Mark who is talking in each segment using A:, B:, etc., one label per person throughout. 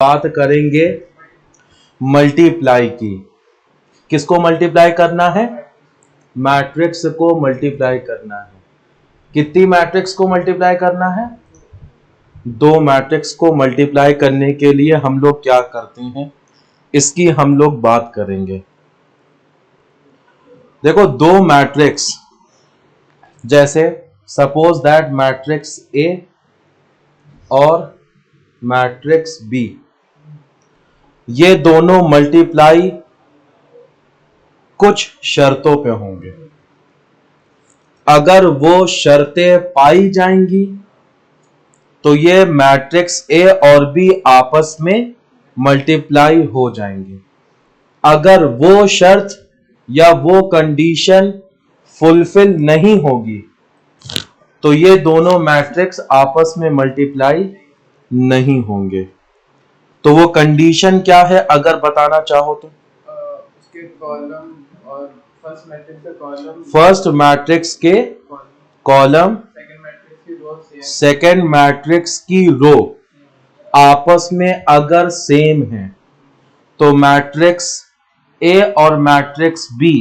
A: बात करेंगे मल्टीप्लाई की। किसको मल्टीप्लाई करना है? मैट्रिक्स को मल्टीप्लाई करना है। कितनी मैट्रिक्स को मल्टीप्लाई करना है? 2 मैट्रिक्स को मल्टीप्लाई करने के लिए हम लोग क्या करते हैं, इसकी हम लोग बात करेंगे। देखो 2 मैट्रिक्स, जैसे सपोज दैट मैट्रिक्स ए और मैट्रिक्स बी, ये दोनों मल्टीप्लाई कुछ शर्तों पे होंगे। अगर वो शर्तें पाई जाएंगी तो ये मैट्रिक्स ए और बी आपस में मल्टीप्लाई हो जाएंगे। अगर वो शर्त या वो कंडीशन फुलफिल नहीं होगी तो ये दोनों मैट्रिक्स आपस में मल्टीप्लाई नहीं होंगे। तो वो कंडीशन क्या है अगर बताना चाहो तो?
B: उसके कॉलम और फर्स्ट
A: मैट्रिक्स के कॉलम, सेकेंड मैट्रिक्स की रो आपस में अगर सेम है तो मैट्रिक्स ए और मैट्रिक्स बी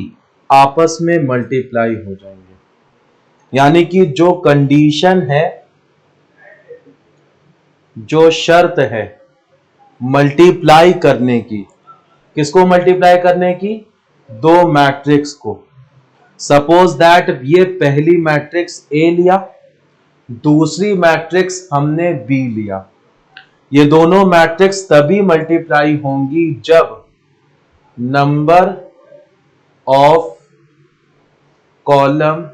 A: आपस में मल्टीप्लाई हो जाएंगे। यानी कि जो कंडीशन है, जो शर्त है मल्टीप्लाई करने की, किसको मल्टीप्लाई करने की? 2 मैट्रिक्स को। सपोज दैट ये पहली मैट्रिक्स ए लिया, दूसरी मैट्रिक्स हमने बी लिया। ये दोनों मैट्रिक्स तभी मल्टीप्लाई होंगी जब number of column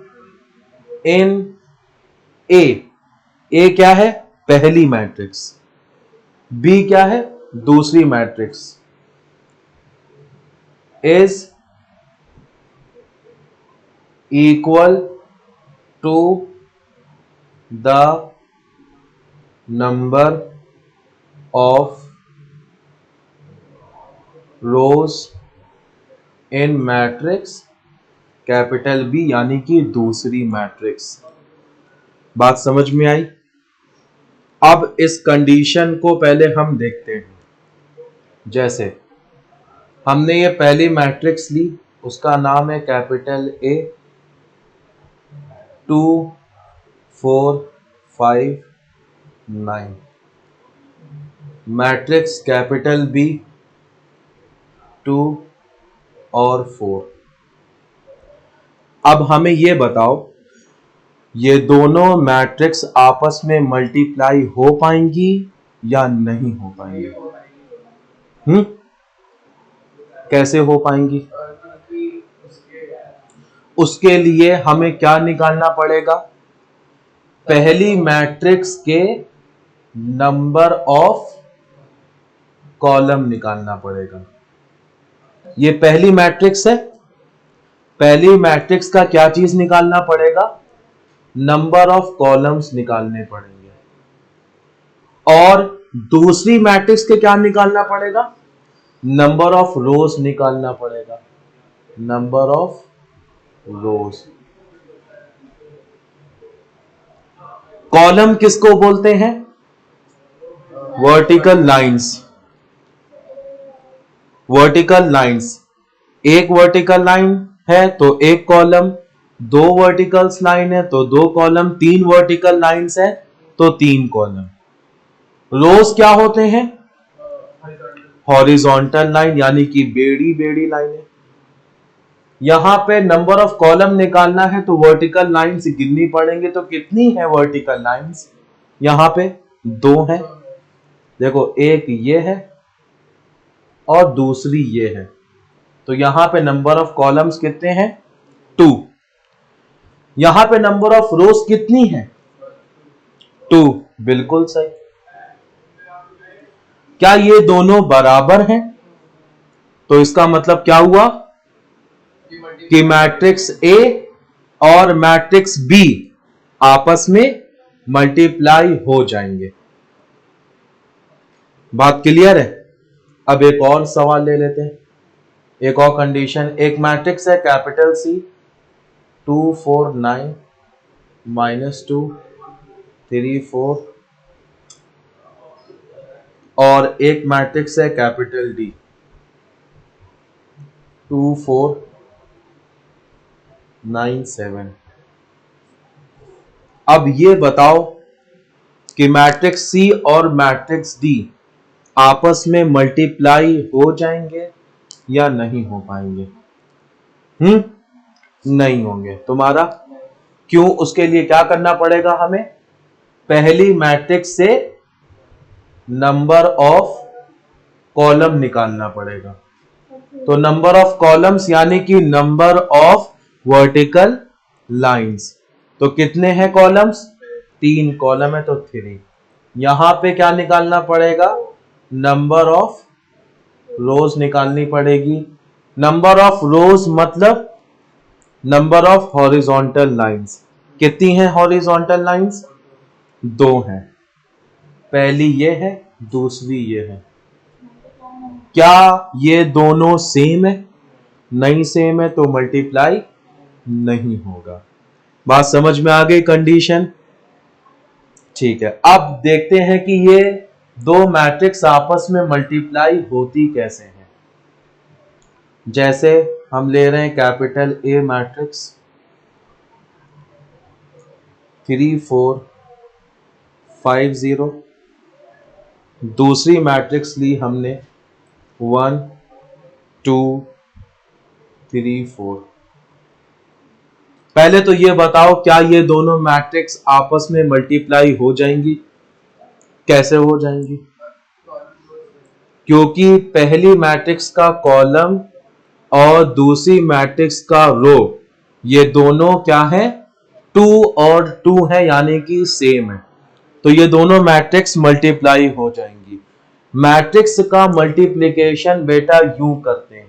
A: in A क्या है? पहली मैट्रिक्स। बी क्या है? दूसरी matrix. Is equal to the number of rows in matrix capital B, यानी कि दूसरी मैट्रिक्स। बात समझ में आई? अब इस कंडीशन को पहले हम देखते हैं। जैसे हमने ये पहली मैट्रिक्स ली, उसका नाम है capital A, 2 4 5 9। Matrix capital B 2 और 4। अब हमें यह बताओ, ये दोनों मैट्रिक्स आपस में मल्टीप्लाई हो पाएंगी या नहीं हो पाएंगी? कैसे हो पाएंगी? उसके लिए हमें क्या निकालना पड़ेगा? पहली मैट्रिक्स के नंबर ऑफ कॉलम निकालना पड़ेगा। ये पहली मैट्रिक्स है, पहली मैट्रिक्स का क्या चीज निकालना पड़ेगा? नंबर ऑफ कॉलम्स निकालने पड़ेंगे। और दूसरी मैट्रिक्स के क्या निकालना पड़ेगा? नंबर ऑफ रोज निकालना पड़ेगा। Number of rose. कॉलम किसको बोलते हैं? Vertical lines. वर्टिकल लाइंस, एक वर्टिकल लाइन है तो एक कॉलम, 2 वर्टिकल्स लाइन है तो 2 कॉलम, 3 वर्टिकल लाइंस है तो 3 कॉलम। रोज क्या होते हैं? हॉरिजॉन्टल लाइन, यानी कि बेड़ी बेड़ी लाइन है। यहां पे नंबर ऑफ कॉलम निकालना है तो वर्टिकल लाइंस गिननी पड़ेंगे। तो कितनी है वर्टिकल लाइंस? यहां पे 2 है। देखो, एक ये है और दूसरी ये है। तो यहां पे नंबर ऑफ कॉलम्स कितने हैं? 2। यहां पे नंबर ऑफ रोज कितनी है? 2। बिल्कुल सही। क्या ये दोनों बराबर हैं? तो इसका मतलब क्या हुआ कि मैट्रिक्स ए और मैट्रिक्स बी आपस में मल्टीप्लाई हो जाएंगे। बात क्लियर है? अब एक और सवाल ले लेते हैं, एक और कंडीशन। एक मैट्रिक्स है कैपिटल सी, 2 4 9 -2 3 4 और एक मैट्रिक्स है कैपिटल डी 2 4 9 7। अब ये बताओ कि मैट्रिक्स सी और मैट्रिक्स डी आपस में मल्टीप्लाई हो जाएंगे या नहीं हो पाएंगे? नहीं होंगे। तुम्हारा क्यों? उसके लिए क्या करना पड़ेगा हमें? पहली मैट्रिक्स से नंबर ऑफ कॉलम निकालना पड़ेगा। तो नंबर ऑफ कॉलम्स यानी कि नंबर ऑफ वर्टिकल लाइंस। तो कितने हैं कॉलम्स? 3 कॉलम है तो 3। यहां पे क्या निकालना पड़ेगा? नंबर ऑफ रोज निकालनी पड़ेगी। नंबर ऑफ रोज मतलब नंबर ऑफ हॉरिजॉन्टल लाइंस। कितनी हैं हॉरिजॉन्टल लाइंस? 2 हैं। पहली ये है, दूसरी ये है। क्या ये दोनों सेम है? नहीं सेम है तो मल्टीप्लाई नहीं होगा। बात समझ में आ गई? कंडीशन ठीक है। अब देखते हैं कि ये दो मैट्रिक्स आपस में मल्टीप्लाई होती कैसे हैं। जैसे हम ले रहे हैं कैपिटल ए मैट्रिक्स 3 4 5 0। दूसरी मैट्रिक्स ली हमने 1 2 3 4। पहले तो ये बताओ क्या ये दोनों मैट्रिक्स आपस में मल्टीप्लाई हो जाएंगी? कैसे हो जाएंगी? क्योंकि पहली मैट्रिक्स का कॉलम और दूसरी मैट्रिक्स का रो ये दोनों क्या है? 2 और 2 है यानी कि सेम है। तो ये दोनों मैट्रिक्स मल्टीप्लाई हो जाएंगी। मैट्रिक्स का मल्टीप्लिकेशन बेटा यूं करते हैं,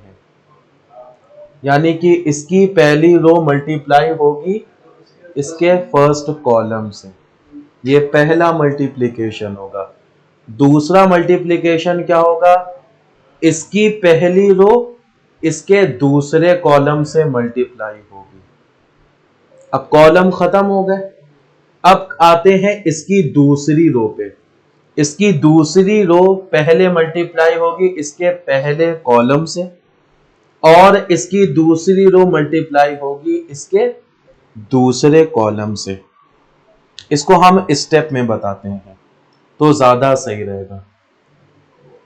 A: यानी कि इसकी पहली रो मल्टीप्लाई होगी इसके फर्स्ट कॉलम से। ये पहला मल्टीप्लिकेशन होगा। दूसरा मल्टीप्लिकेशन क्या होगा? इसकी पहली रो इसके दूसरे कॉलम से मल्टीप्लाई होगी। अब कॉलम खत्म हो गए। अब आते हैं इसकी दूसरी रो पे। इसकी दूसरी रो पहले मल्टीप्लाई होगी इसके पहले कॉलम से और इसकी दूसरी रो मल्टीप्लाई होगी इसके दूसरे कॉलम से। इसको हम स्टेप में बताते हैं तो ज्यादा सही रहेगा।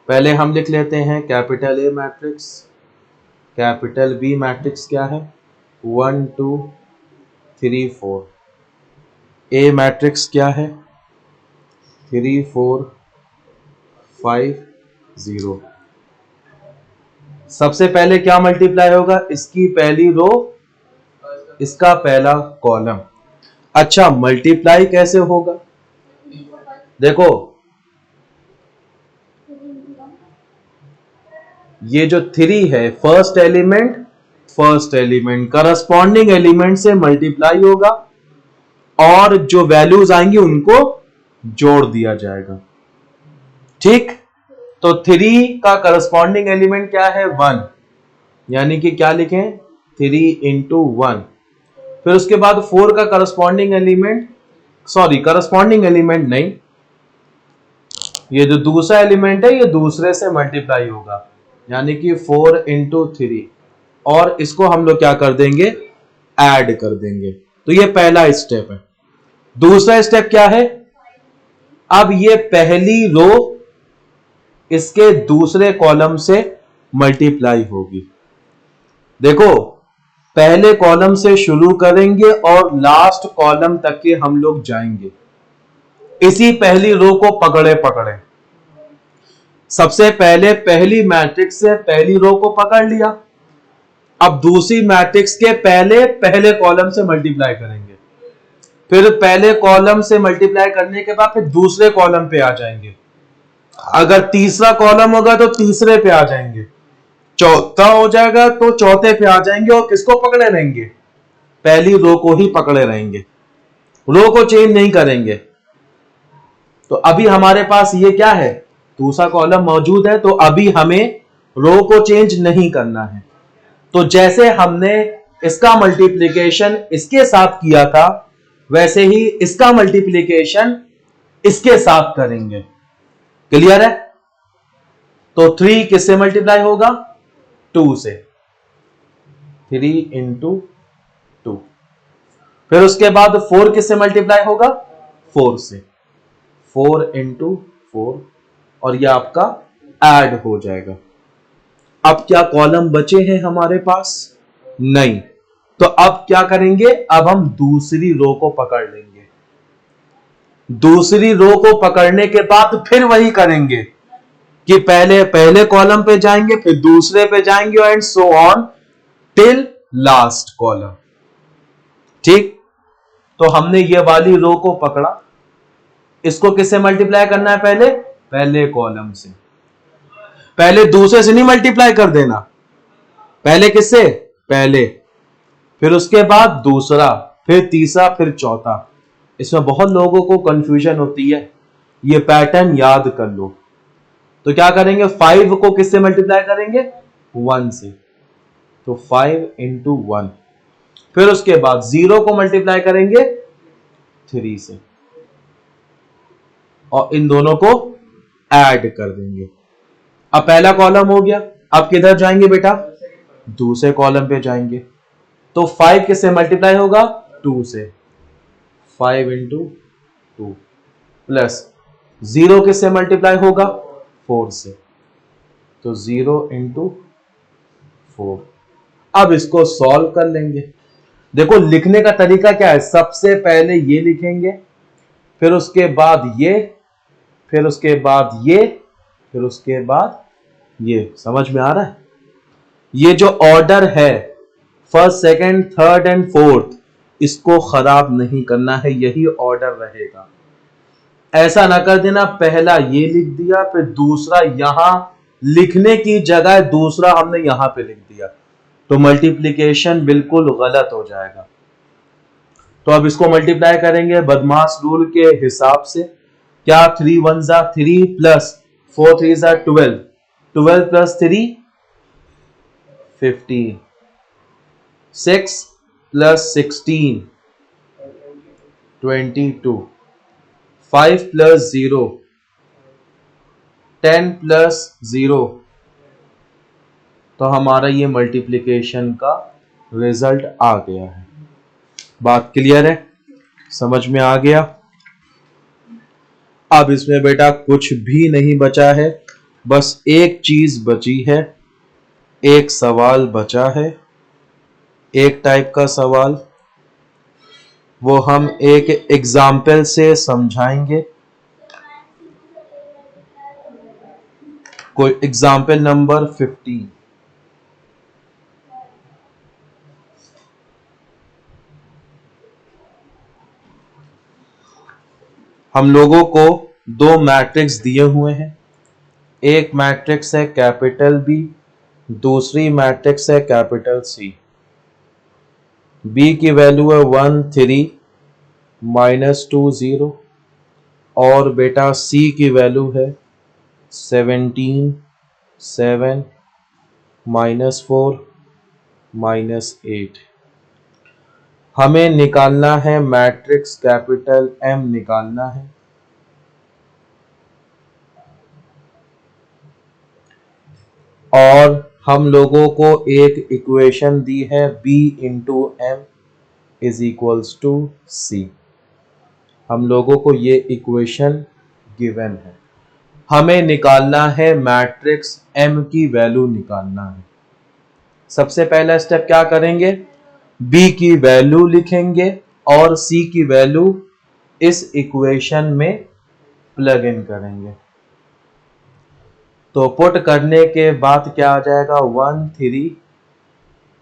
A: पहले हम लिख लेते हैं capital A matrix, capital B matrix क्या है? 1 2 3 4। ए मैट्रिक्स क्या है? 3 4 5 0। सबसे पहले क्या मल्टीप्लाई होगा? इसकी पहली रो इसका पहला कॉलम। अच्छा, मल्टीप्लाई कैसे होगा? देखो ये जो 3 है फर्स्ट एलिमेंट करस्पॉन्डिंग एलिमेंट से मल्टीप्लाई होगा और जो वैल्यूज आएंगी उनको जोड़ दिया जाएगा। ठीक, तो 3 का करस्पॉन्डिंग एलिमेंट क्या है? 1, यानी कि क्या लिखें? 3 इंटू 1। फिर उसके बाद 4 का करस्पॉन्डिंग एलिमेंट, करस्पॉन्डिंग एलिमेंट नहीं, ये जो दूसरा एलिमेंट है ये दूसरे से मल्टीप्लाई होगा, यानी कि 4 इंटू 3। और इसको हम लोग क्या कर देंगे? ऐड कर देंगे। तो ये पहला स्टेप है। दूसरा स्टेप क्या है? अब ये पहली रो इसके दूसरे कॉलम से मल्टीप्लाई होगी। देखो पहले कॉलम से शुरू करेंगे और लास्ट कॉलम तक के हम लोग जाएंगे इसी पहली रो को पकड़े पकड़े। सबसे पहले पहली मैट्रिक्स से पहली रो को पकड़ लिया। अब दूसरी मैट्रिक्स के पहले कॉलम से मल्टीप्लाई करेंगे। फिर पहले कॉलम से मल्टीप्लाई करने के बाद फिर दूसरे कॉलम पे आ जाएंगे। अगर तीसरा कॉलम होगा तो तीसरे पे आ जाएंगे, चौथा हो जाएगा तो चौथे पे आ जाएंगे। और किसको पकड़े रहेंगे? पहली रो को ही पकड़े रहेंगे, रो को चेंज नहीं करेंगे। तो अभी हमारे पास ये क्या है? दूसरा कॉलम मौजूद है, तो अभी हमें रो को चेंज नहीं करना है। तो जैसे हमने इसका मल्टीप्लिकेशन इसके साथ किया था वैसे ही इसका मल्टीप्लिकेशन इसके साथ करेंगे। क्लियर है? तो 3 किससे मल्टीप्लाई होगा? 2 से। 3 इंटू 2। फिर उसके बाद 4 किससे मल्टीप्लाई होगा? 4 से। 4 इंटू 4, और यह आपका ऐड हो जाएगा। अब क्या कॉलम बचे हैं हमारे पास? नहीं। तो अब क्या करेंगे? अब हम दूसरी रो को पकड़ लेंगे। दूसरी रो को पकड़ने के बाद फिर वही करेंगे कि पहले पहले कॉलम पे जाएंगे, फिर दूसरे पे जाएंगे, and so on till last column. ठीक, तो हमने ये वाली रो को पकड़ा। इसको किससे मल्टीप्लाई करना है? पहले पहले कॉलम से। पहले दूसरे से नहीं मल्टीप्लाई कर देना, पहले किससे? पहले, फिर उसके बाद दूसरा, फिर तीसरा, फिर चौथा। इसमें बहुत लोगों को कंफ्यूजन होती है, ये पैटर्न याद कर लो। तो क्या करेंगे? 5 को किससे मल्टीप्लाई करेंगे? 1 से। तो 5 इंटू 1। फिर उसके बाद 0 को मल्टीप्लाई करेंगे 3 से, और इन दोनों को ऐड कर देंगे। अब पहला कॉलम हो गया। अब किधर जाएंगे बेटा? दूसरे कॉलम पे जाएंगे। तो 5 किससे मल्टीप्लाई होगा? 2 से। 5 इंटू 2 प्लस 0 किससे मल्टीप्लाई होगा? 4 से। तो 0 इंटू 4। अब इसको सॉल्व कर लेंगे। देखो लिखने का तरीका क्या है? सबसे पहले ये लिखेंगे, फिर उसके बाद ये, फिर उसके बाद ये, फिर उसके बाद ये। समझ में आ रहा है? ये जो ऑर्डर है, first, second, third and fourth, इसको खराब नहीं करना है, यही ऑर्डर रहेगा। ऐसा ना कर देना पहला ये लिख दिया, फिर दूसरा यहां लिखने की जगह दूसरा हमने यहां पे लिख दिया, तो मल्टीप्लिकेशन बिल्कुल गलत हो जाएगा। तो अब इसको मल्टीप्लाई करेंगे बदमाश रूल के हिसाब से। क्या? 3 1 जा 3 प्लस 4 3 जा 12, 12 प्लस 3 15, 6 प्लस 16 22, 5 प्लस 0 10 प्लस 0। तो हमारा ये मल्टीप्लिकेशन का रिजल्ट आ गया है। बात क्लियर है? समझ में आ गया? अब इसमें बेटा कुछ भी नहीं बचा है, बस एक चीज बची है, एक सवाल बचा है, एक टाइप का सवाल। वो हम एक एग्जाम्पल से समझाएंगे। कोई एग्जाम्पल नंबर 15। हम लोगों को दो मैट्रिक्स दिए हुए हैं। एक मैट्रिक्स है कैपिटल बी, दूसरी मैट्रिक्स है कैपिटल सी। बी की वैल्यू है 1 3 -2 0, और बेटा सी की वैल्यू है 17 7 -4 -8। हमें निकालना है मैट्रिक्स कैपिटल एम निकालना है। और हम लोगों को एक इक्वेशन दी है b into M is equals to C. हम लोगों को ये इक्वेशन गिवन है। हमें निकालना है मैट्रिक्स m की वैल्यू निकालना है। सबसे पहला स्टेप क्या करेंगे? b की वैल्यू लिखेंगे और c की वैल्यू इस इक्वेशन में प्लग इन करेंगे। तो पुट करने के बाद क्या आ जाएगा? 1 3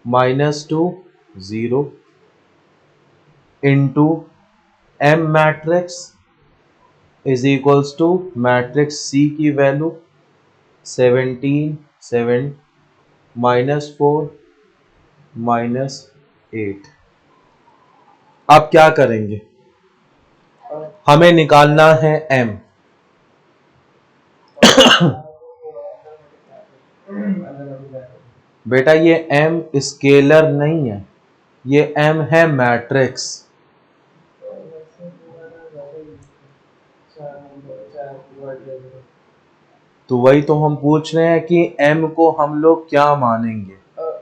A: -2 0 into M matrix is equals to matrix C की वैल्यू 17 7 -4 -8। अब क्या करेंगे? हमें निकालना है m। बेटा ये m स्केलर नहीं है, ये m है मैट्रिक्स। तो वही तो हम पूछ रहे हैं कि m को हम लोग क्या मानेंगे।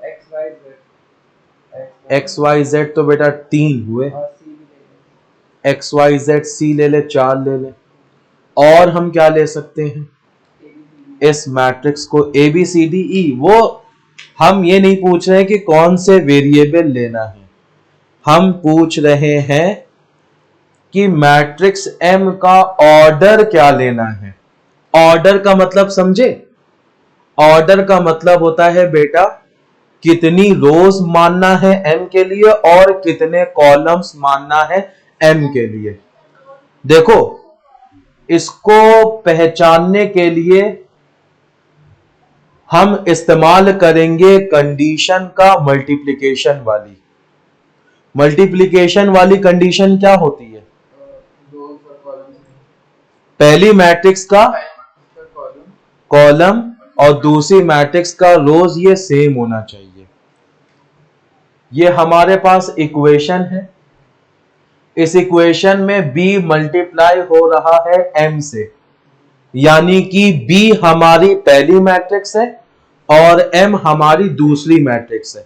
B: X y z
A: x y z तो बेटा 3 हुए,
B: और सी भी ले
A: एक्स वाई जेड सी ले ले, 4 ले ले, और हम क्या ले सकते हैं
B: लेंगे
A: इस मैट्रिक्स को A B C D E. वो हम ये नहीं पूछ रहे हैं कि कौन से वेरिएबल लेना है, हम पूछ रहे हैं कि मैट्रिक्स एम का ऑर्डर क्या लेना है। ऑर्डर का मतलब समझे? ऑर्डर का मतलब होता है बेटा कितनी रोज मानना है एम के लिए और कितने कॉलम्स मानना है एम के लिए। देखो, इसको पहचानने के लिए हम इस्तेमाल करेंगे कंडीशन का मल्टीप्लिकेशन वाली। मल्टीप्लिकेशन वाली कंडीशन क्या होती है?
B: रोज और कॉलम
A: पहली मैट्रिक्स का
B: कॉलम
A: कॉलम और दूसरी मैट्रिक्स का रोज ये सेम होना चाहिए। ये हमारे पास इक्वेशन है, इस इक्वेशन में b मल्टीप्लाई हो रहा है m से, यानी कि b हमारी पहली मैट्रिक्स है और m हमारी दूसरी मैट्रिक्स है।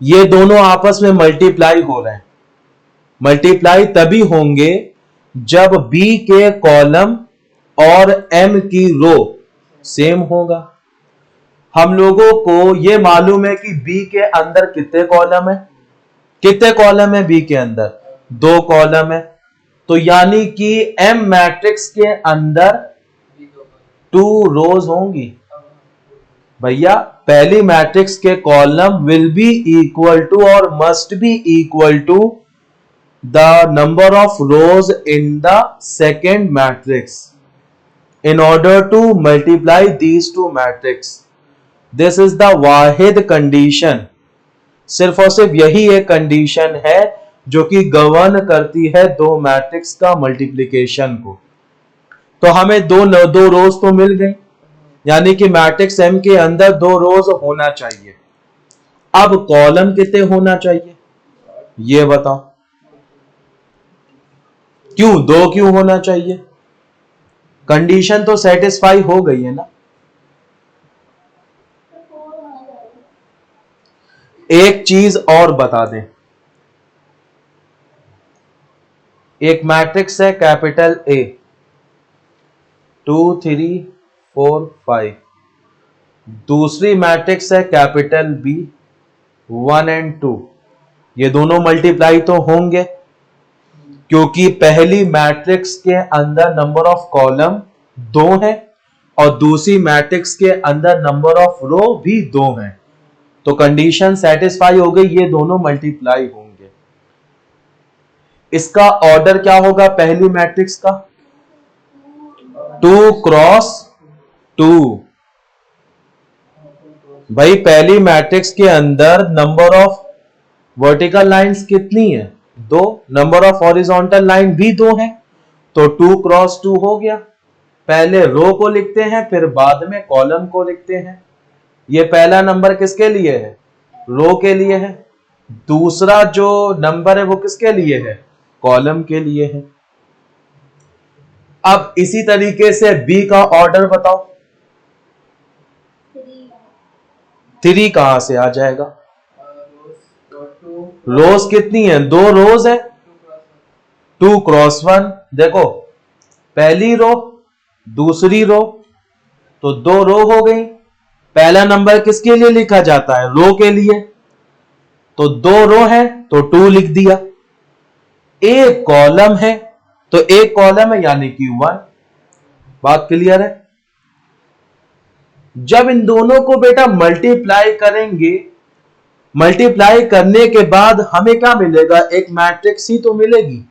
A: ये दोनों आपस में मल्टीप्लाई हो रहे हैं। मल्टीप्लाई तभी होंगे जब b के कॉलम और m की रो सेम होगा। हम लोगों को ये मालूम है कि b के अंदर कितने कॉलम है, कितने कॉलम है b के अंदर? 2 कॉलम है। तो यानी कि m मैट्रिक्स के अंदर 2 रोज होंगी। भैया पहली मैट्रिक्स के column will be equal to और must be equal to the number of rows in the second matrix in order to multiply these two matrix. This is the Wahid condition. सिर्फ और सिर्फ यही एक कंडीशन है जो कि गवर्न करती है दो मैट्रिक्स का मल्टीप्लिकेशन को। तो हमें दो रोज तो मिल गई, यानी कि मैट्रिक्स एम के अंदर 2 रोज होना चाहिए। अब कॉलम कितने होना चाहिए ये बताओ? क्यों 2 क्यों होना चाहिए? कंडीशन तो सेटिस्फाई हो गई है ना। एक चीज और बता दें, एक मैट्रिक्स है कैपिटल ए 2 3 4 5, दूसरी मैट्रिक्स है कैपिटल बी 1 and 2। ये दोनों मल्टीप्लाई तो होंगे क्योंकि पहली मैट्रिक्स के अंदर नंबर ऑफ कॉलम 2 है और दूसरी मैट्रिक्स के अंदर नंबर ऑफ रो भी 2 है। तो कंडीशन सेटिस्फाई हो गई, ये दोनों मल्टीप्लाई होंगे। इसका ऑर्डर क्या होगा पहली मैट्रिक्स का? 2 क्रॉस 2। भाई पहली मैट्रिक्स के अंदर नंबर ऑफ वर्टिकल लाइंस कितनी है? 2। नंबर ऑफ हॉरिजॉन्टल लाइन भी 2 है, तो 2 क्रॉस 2 हो गया। पहले रो को लिखते हैं फिर बाद में कॉलम को लिखते हैं। ये पहला नंबर किसके लिए है? रो के लिए है। दूसरा जो नंबर है वो किसके लिए है? कॉलम के लिए है। अब इसी तरीके से बी का ऑर्डर बताओ। 3 कहां से आ जाएगा? रोज कितनी है? 2 रोज है, 2 क्रॉस 1। देखो पहली रो दूसरी रो, तो 2 रो हो गई। पहला नंबर किसके लिए लिखा जाता है? रो के लिए। तो 2 रो है तो 2 लिख दिया। एक कॉलम है तो एक कॉलम है यानी कि 1। बात क्लियर है? जब इन दोनों को बेटा मल्टीप्लाई करेंगे, मल्टीप्लाई करने के बाद हमें क्या मिलेगा? एक मैट्रिक्स ही तो मिलेगी।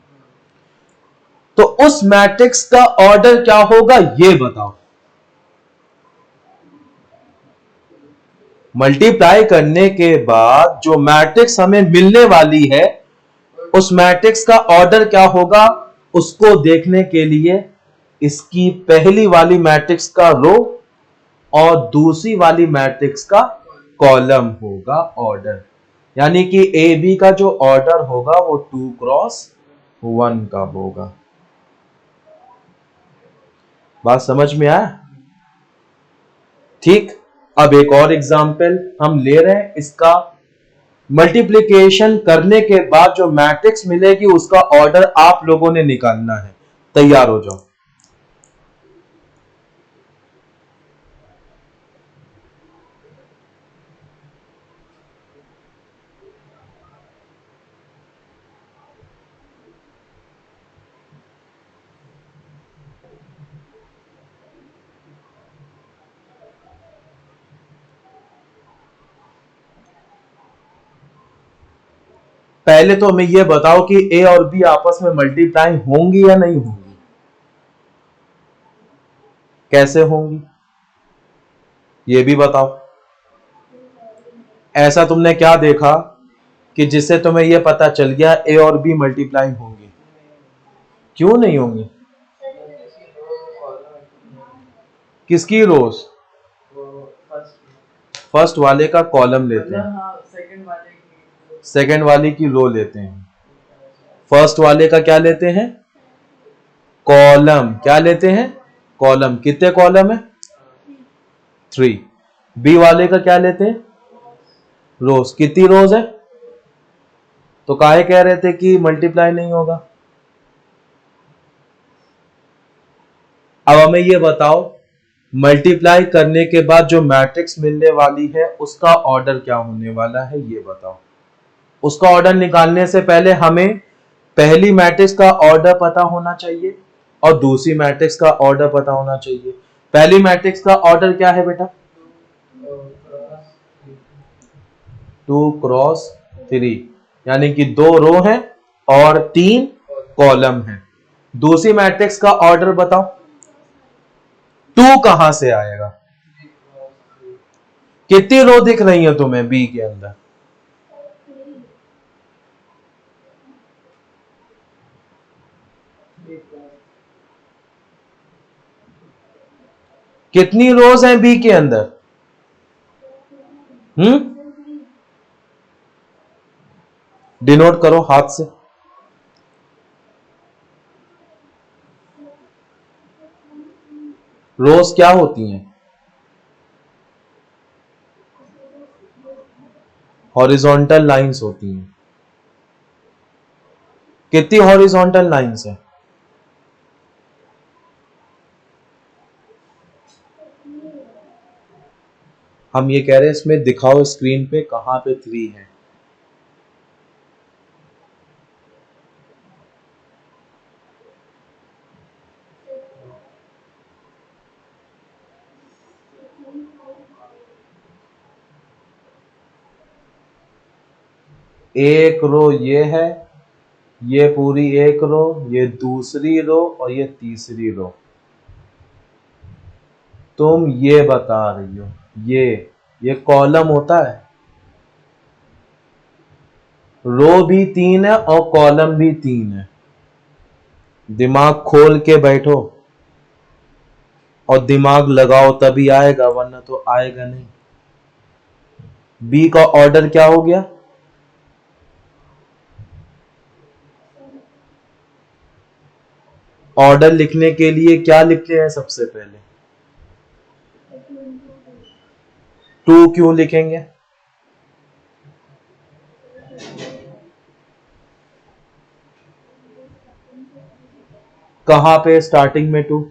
A: तो उस मैट्रिक्स का ऑर्डर क्या होगा ये बताओ। मल्टीप्लाई करने के बाद जो मैट्रिक्स हमें मिलने वाली है उस मैट्रिक्स का ऑर्डर क्या होगा उसको देखने के लिए इसकी पहली वाली मैट्रिक्स का रो और दूसरी वाली मैट्रिक्स का कॉलम होगा ऑर्डर। यानी कि ए बी का जो ऑर्डर होगा वो 2 क्रॉस 1 का होगा। बात समझ में आया? ठीक, अब एक और एग्जाम्पल हम ले रहे हैं। इसका मल्टीप्लिकेशन करने के बाद जो मैट्रिक्स मिलेगी उसका ऑर्डर आप लोगों ने निकालना है। तैयार हो जाओ। पहले तो हमें यह बताओ कि ए और बी आपस में मल्टीप्लाई होंगी या नहीं होंगी? कैसे होंगी ये भी बताओ। ऐसा तुमने क्या देखा कि जिससे तुम्हें यह पता चल गया ए और बी मल्टीप्लाई होंगी? क्यों नहीं होंगी?
B: जैसे दो कॉलम
A: किसकी रोज?
B: वो फर्स्ट
A: फर्स्ट वाले का कॉलम लेते हैं,
B: हाँ सेकंड वाले की
A: सेकंड वाले की रो लेते हैं, फर्स्ट वाले का क्या लेते हैं? कॉलम। क्या लेते हैं? कॉलम। कितने कॉलम है? 3। बी वाले का क्या लेते हैं? रोज। कितनी रोज है? तो काहे कह रहे थे कि मल्टीप्लाई नहीं होगा? अब हमें यह बताओ, मल्टीप्लाई करने के बाद जो मैट्रिक्स मिलने वाली है उसका ऑर्डर क्या होने वाला है ये बताओ। उसका ऑर्डर निकालने से पहले हमें पहली मैट्रिक्स का ऑर्डर पता होना चाहिए और दूसरी मैट्रिक्स का ऑर्डर पता होना चाहिए। पहली मैट्रिक्स का ऑर्डर क्या है बेटा? 2 क्रॉस 3, यानी कि 2 रो है और 3 कॉलम है। दूसरी मैट्रिक्स का ऑर्डर बताओ। 2 कहां से आएगा? कितनी रो दिख रही है तुम्हें बी के अंदर? कितनी रोज हैं बी के अंदर? डिनोट करो हाथ से। रोज क्या होती हैं? हॉरिजॉन्टल लाइंस होती हैं। कितनी हॉरिजॉन्टल लाइंस है? हम ये कह रहे हैं इसमें दिखाओ स्क्रीन पे कहां पे 3 है। एक रो ये है, ये पूरी एक रो, ये दूसरी रो और ये तीसरी रो। तुम ये बता रही हो ये कॉलम होता है। रो भी 3 है और कॉलम भी 3 है। दिमाग खोल के बैठो और दिमाग लगाओ तभी आएगा, वरना तो आएगा नहीं। बी का ऑर्डर क्या हो गया? ऑर्डर लिखने के लिए क्या लिखते हैं सबसे पहले? 2 क्यों लिखेंगे? कहां पे स्टार्टिंग में 2?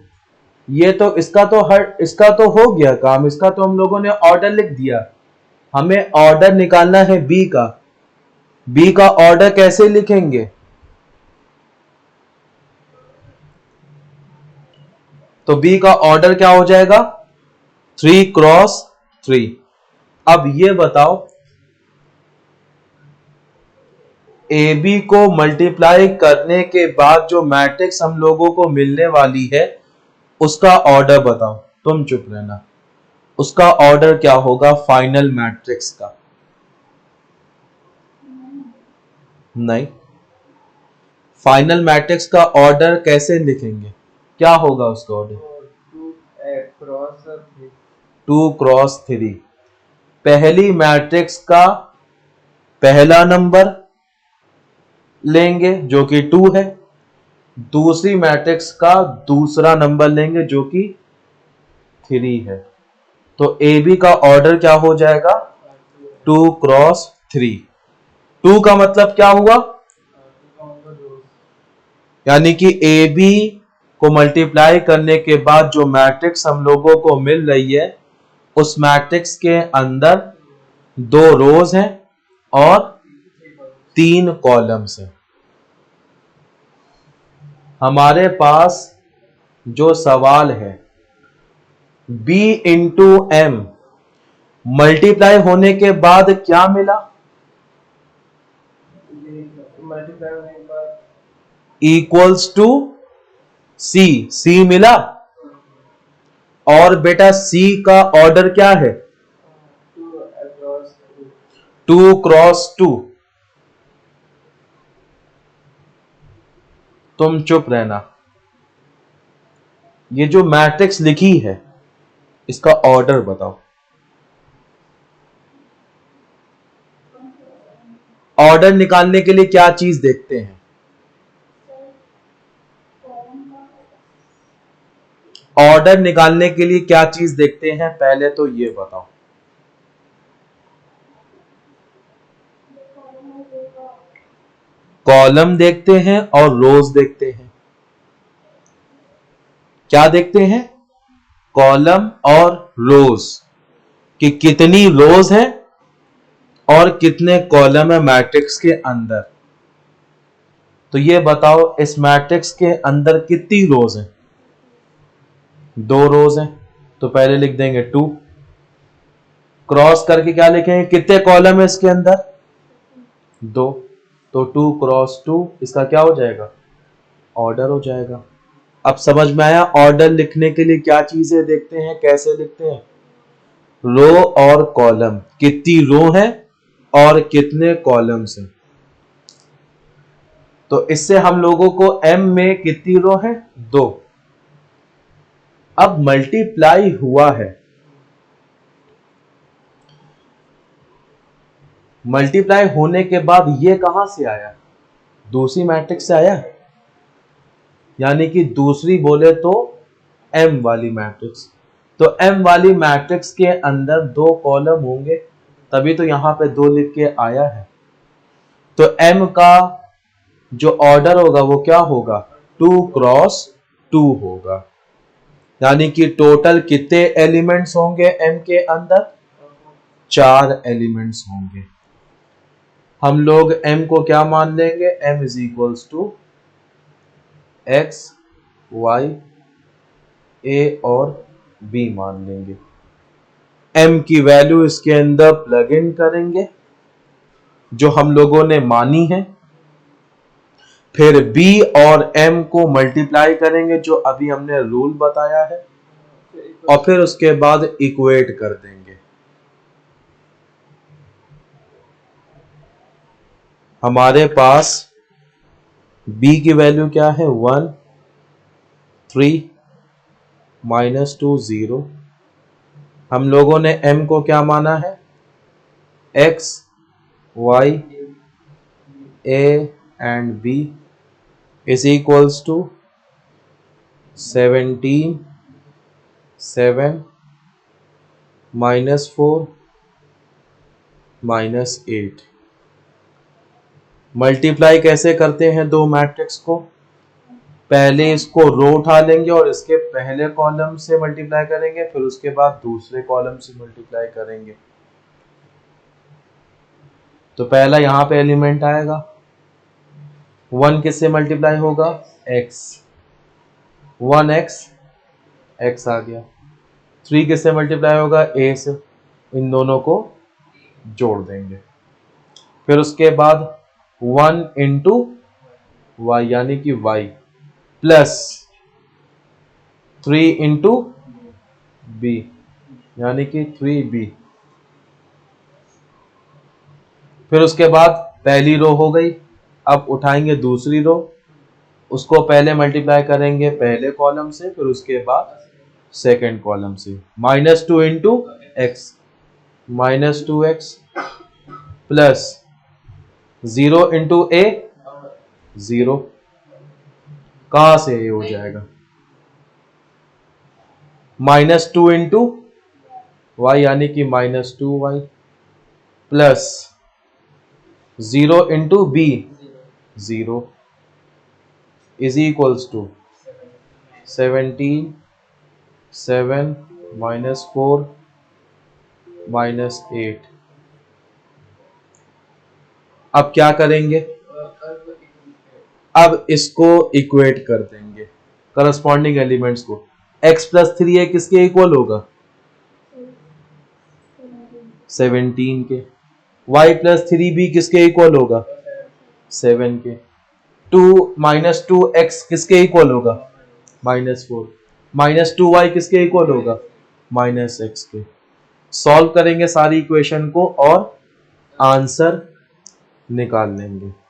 A: ये तो इसका तो हो गया काम, इसका तो हम लोगों ने ऑर्डर लिख दिया। हमें ऑर्डर निकालना है बी का। बी का ऑर्डर कैसे लिखेंगे? तो बी का ऑर्डर क्या हो जाएगा? 3 क्रॉस 3। अब ये बताओ, ए बी को मल्टीप्लाई करने के बाद जो मैट्रिक्स हम लोगों को मिलने वाली है उसका ऑर्डर बताओ। तुम चुप रहना। उसका ऑर्डर क्या होगा फाइनल मैट्रिक्स का? नहीं, फाइनल मैट्रिक्स का ऑर्डर कैसे लिखेंगे? क्या होगा उसका ऑर्डर? 2 क्रॉस 3। पहली मैट्रिक्स का पहला नंबर लेंगे जो कि 2 है, दूसरी मैट्रिक्स का दूसरा नंबर लेंगे जो कि 3 है। तो ए बी का ऑर्डर क्या हो जाएगा? 2x3। 2 का मतलब क्या हुआ? यानी कि ए बी को मल्टीप्लाई करने के बाद जो मैट्रिक्स हम लोगों को मिल रही है उस मैट्रिक्स के अंदर 2 रोज हैं और 3 कॉलम्स हैं। हमारे पास जो सवाल है b इंटू एम मल्टीप्लाई होने के बाद क्या मिला?
B: मल्टीप्लाई होने के बाद
A: इक्वल्स टू सी। सी मिला। और बेटा सी का ऑर्डर क्या है? 2x2। तुम चुप रहना। ये जो मैट्रिक्स लिखी है इसका ऑर्डर बताओ। ऑर्डर निकालने के लिए क्या चीज देखते हैं? ऑर्डर निकालने के लिए क्या चीज देखते हैं पहले तो ये बताओ। कॉलम देखते हैं और रोज देखते हैं। क्या देखते हैं? कॉलम और रोज कि कितनी रोज है और कितने कॉलम है मैट्रिक्स के अंदर। तो ये बताओ इस मैट्रिक्स के अंदर कितनी रोज हैं? 2 रोज हैं। तो पहले लिख देंगे 2। क्रॉस करके क्या लिखेंगे? कितने कॉलम है इसके अंदर? 2। तो 2 क्रॉस 2 इसका क्या हो जाएगा? ऑर्डर हो जाएगा। अब समझ में आया ऑर्डर लिखने के लिए क्या चीजें देखते हैं, कैसे लिखते हैं? रो और कॉलम, कितनी रो है और कितने कॉलम्स हैं। तो इससे हम लोगों को m में कितनी रो है? 2। अब मल्टीप्लाई हुआ है। मल्टीप्लाई होने के बाद ये कहां से आया? दूसरी मैट्रिक्स से आया। यानी कि दूसरी बोले तो m वाली मैट्रिक्स। तो m वाली मैट्रिक्स के अंदर 2 कॉलम होंगे तभी तो यहां पे 2 लिख के आया है। तो m का जो ऑर्डर होगा वो क्या होगा? 2 क्रॉस 2 होगा। यानी कि टोटल कितने एलिमेंट्स होंगे m के अंदर? 4 एलिमेंट्स होंगे। हम लोग m को क्या मान लेंगे? m is equals to x y a और b मान लेंगे। m की वैल्यू इसके अंदर प्लग इन करेंगे जो हम लोगों ने मानी है। फिर b और m को मल्टीप्लाई करेंगे जो अभी हमने रूल बताया है और फिर उसके बाद इक्वेट कर देंगे। हमारे पास b की वैल्यू क्या है? 1 3 -2 0। हम लोगों ने m को क्या माना है? x y a and b is equals to 17 7 -4 -8। Multiply कैसे करते हैं दो मैट्रिक्स को? पहले इसको रो उठा लेंगे और इसके पहले कॉलम से मल्टीप्लाई करेंगे, फिर उसके बाद दूसरे कॉलम से मल्टीप्लाई करेंगे। तो पहला यहां पे एलिमेंट आएगा, 1 किससे मल्टीप्लाई होगा? x, 1x, x आ गया। 3 किससे मल्टीप्लाई होगा? a से। इन दोनों को जोड़ देंगे। फिर उसके बाद 1 इंटू वाई यानी कि y प्लस 3 इंटू बी यानी कि 3b। फिर उसके बाद पहली रो हो गई। अब उठाएंगे दूसरी रो, उसको पहले मल्टीप्लाई करेंगे पहले कॉलम से, फिर उसके बाद सेकेंड कॉलम से। -2 into X, -2x plus 0 into A, 0। कहां से ए हो जाएगा? -2 इंटू y यानी कि -2y plus 0 into B 0 is equals to 17 7 -4 -8। अब क्या करेंगे? अब इसको इक्वेट कर देंगे करस्पॉन्डिंग एलिमेंट्स को। x प्लस 3a किसके इक्वल होगा? 17 के। y प्लस 3b किसके इक्वल होगा? 7 के। 2 किसके इक्वल होगा? -4। -2y किसके इक्वल होगा? -x के। सॉल्व करेंगे सारी इक्वेशन को और आंसर निकाल लेंगे।